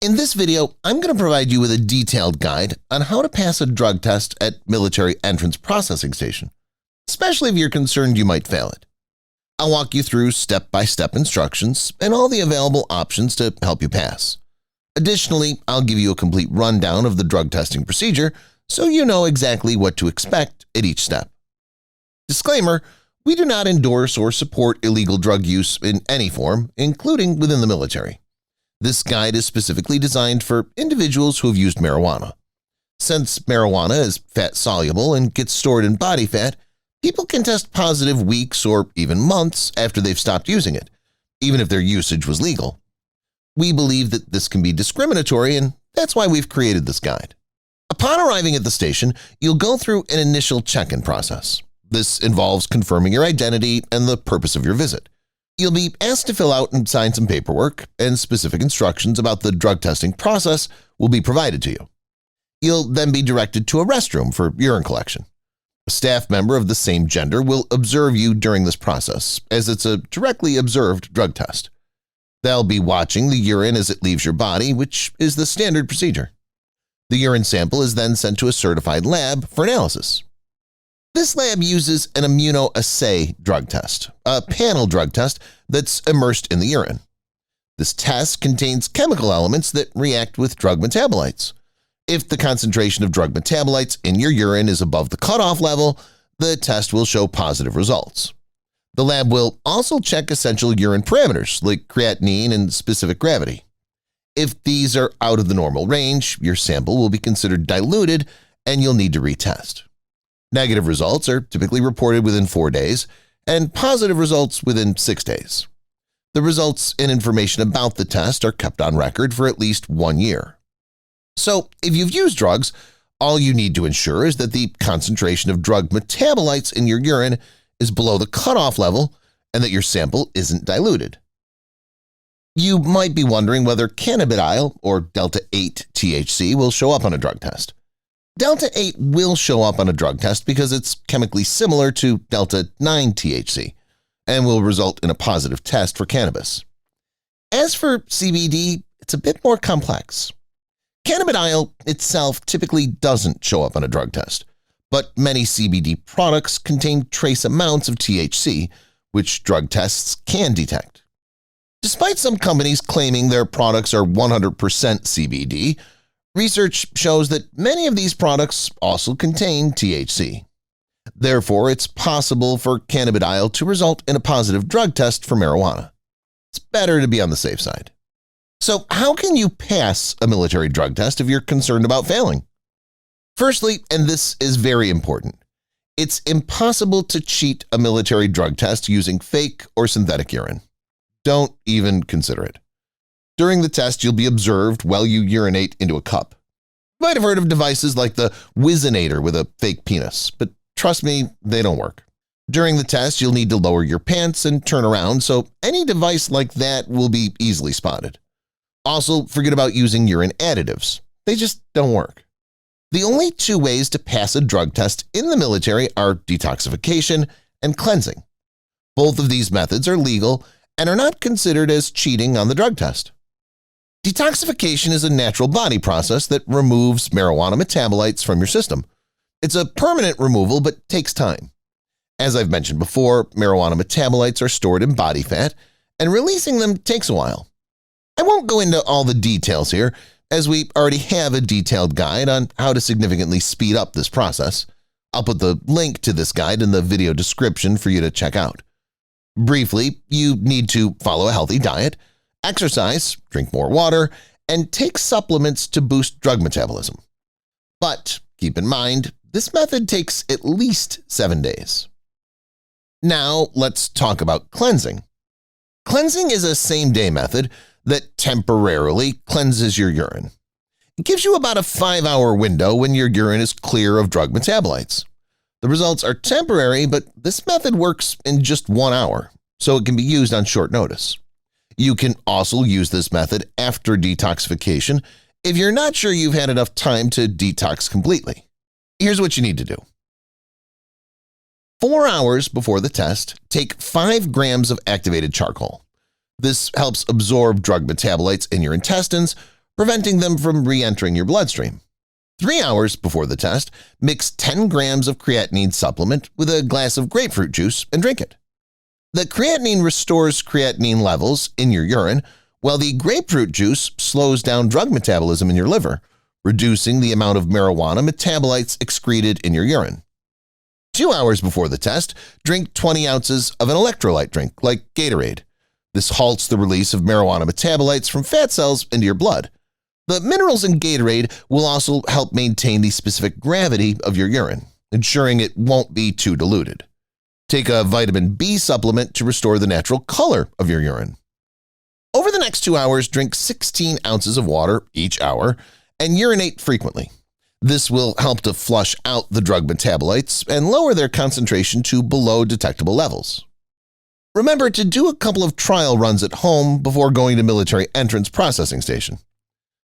In this video, I'm going to provide you with a detailed guide on how to pass a drug test at military entrance processing station, especially if you're concerned you might fail it. I'll walk you through step-by-step instructions and all the available options to help you pass. Additionally, I'll give you a complete rundown of the drug testing procedure so you know exactly what to expect at each step. Disclaimer: we do not endorse or support illegal drug use in any form, including within the military. This guide is specifically designed for individuals who have used marijuana. Since marijuana is fat-soluble and gets stored in body fat, people can test positive weeks or even months after they've stopped using it, even if their usage was legal. We believe that this can be discriminatory, and that's why we've created this guide. Upon arriving at the station, you'll go through an initial check-in process. This involves confirming your identity and the purpose of your visit. You'll be asked to fill out and sign some paperwork, and specific instructions about the drug testing process will be provided to you. You'll then be directed to a restroom for urine collection. A staff member of the same gender will observe you during this process, as it's a directly observed drug test. They'll be watching the urine as it leaves your body, which is the standard procedure. The urine sample is then sent to a certified lab for analysis. This lab uses an immunoassay drug test, a panel drug test that's immersed in the urine. This test contains chemical elements that react with drug metabolites. If the concentration of drug metabolites in your urine is above the cutoff level, the test will show positive results. The lab will also check essential urine parameters like creatinine and specific gravity. If these are out of the normal range, your sample will be considered diluted and you'll need to retest. Negative results are typically reported within 4 days, and positive results within 6 days. The results and information about the test are kept on record for at least 1 year. So, if you've used drugs, all you need to ensure is that the concentration of drug metabolites in your urine is below the cutoff level and that your sample isn't diluted. You might be wondering whether cannabidiol or delta-8 THC will show up on a drug test. Delta-8 will show up on a drug test because it's chemically similar to delta-9 THC and will result in a positive test for cannabis. As for CBD, it's a bit more complex. Cannabidiol itself typically doesn't show up on a drug test, but many CBD products contain trace amounts of THC, which drug tests can detect. Despite some companies claiming their products are 100% CBD, research shows that many of these products also contain THC. Therefore, it's possible for cannabidiol to result in a positive drug test for marijuana. It's better to be on the safe side. So, how can you pass a military drug test if you're concerned about failing? Firstly, and this is very important, it's impossible to cheat a military drug test using fake or synthetic urine. Don't even consider it. During the test, you'll be observed while you urinate into a cup. You might have heard of devices like the Whizzinator with a fake penis, but trust me, they don't work. During the test, you'll need to lower your pants and turn around, so any device like that will be easily spotted. Also, forget about using urine additives. They just don't work. The only 2 ways to pass a drug test in the military are detoxification and cleansing. Both of these methods are legal and are not considered as cheating on the drug test. Detoxification is a natural body process that removes marijuana metabolites from your system. It's a permanent removal but takes time. As I've mentioned before, marijuana metabolites are stored in body fat, and releasing them takes a while. I won't go into all the details here, as we already have a detailed guide on how to significantly speed up this process. I'll put the link to this guide in the video description for you to check out. Briefly, you need to follow a healthy diet, exercise, drink more water, and take supplements to boost drug metabolism. But keep in mind, this method takes at least 7 days. Now let's talk about cleansing. Cleansing is a same-day method that temporarily cleanses your urine. It gives you about a 5-hour window when your urine is clear of drug metabolites. The results are temporary, but this method works in just 1 hour, so it can be used on short notice. You can also use this method after detoxification if you're not sure you've had enough time to detox completely. Here's what you need to do. 4 hours before the test, take 5 grams of activated charcoal. This helps absorb drug metabolites in your intestines, preventing them from re-entering your bloodstream. 3 hours before the test, mix 10 grams of creatinine supplement with a glass of grapefruit juice and drink it. The creatinine restores creatinine levels in your urine, while the grapefruit juice slows down drug metabolism in your liver, reducing the amount of marijuana metabolites excreted in your urine. 2 hours before the test, drink 20 ounces of an electrolyte drink like Gatorade. This halts the release of marijuana metabolites from fat cells into your blood. The minerals in Gatorade will also help maintain the specific gravity of your urine, ensuring it won't be too diluted. Take a vitamin B supplement to restore the natural color of your urine. Over the next 2 hours, drink 16 ounces of water each hour and urinate frequently. This will help to flush out the drug metabolites and lower their concentration to below detectable levels. Remember to do a couple of trial runs at home before going to military entrance processing station.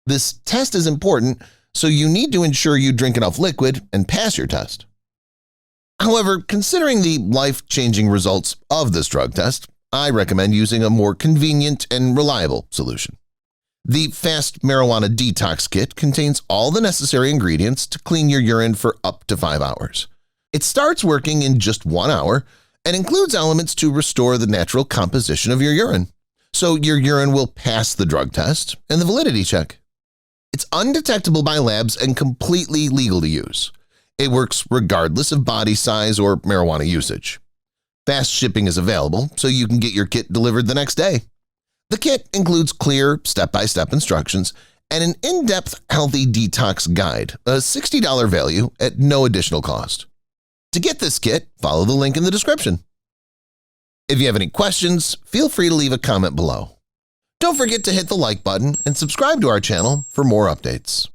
This test is important, so you need to ensure you drink enough liquid and pass your test. However, considering the life-changing results of this drug test, I recommend using a more convenient and reliable solution. The Fast Marijuana Detox Kit contains all the necessary ingredients to clean your urine for up to 5 hours. It starts working in just 1 hour and includes elements to restore the natural composition of your urine, so your urine will pass the drug test and the validity check. It's undetectable by labs and completely legal to use. It works regardless of body size or marijuana usage. Fast shipping is available, so you can get your kit delivered the next day. The kit includes clear, step-by-step instructions and an in-depth healthy detox guide, a $60 value at no additional cost. To get this kit, follow the link in the description. If you have any questions, feel free to leave a comment below. Don't forget to hit the like button and subscribe to our channel for more updates.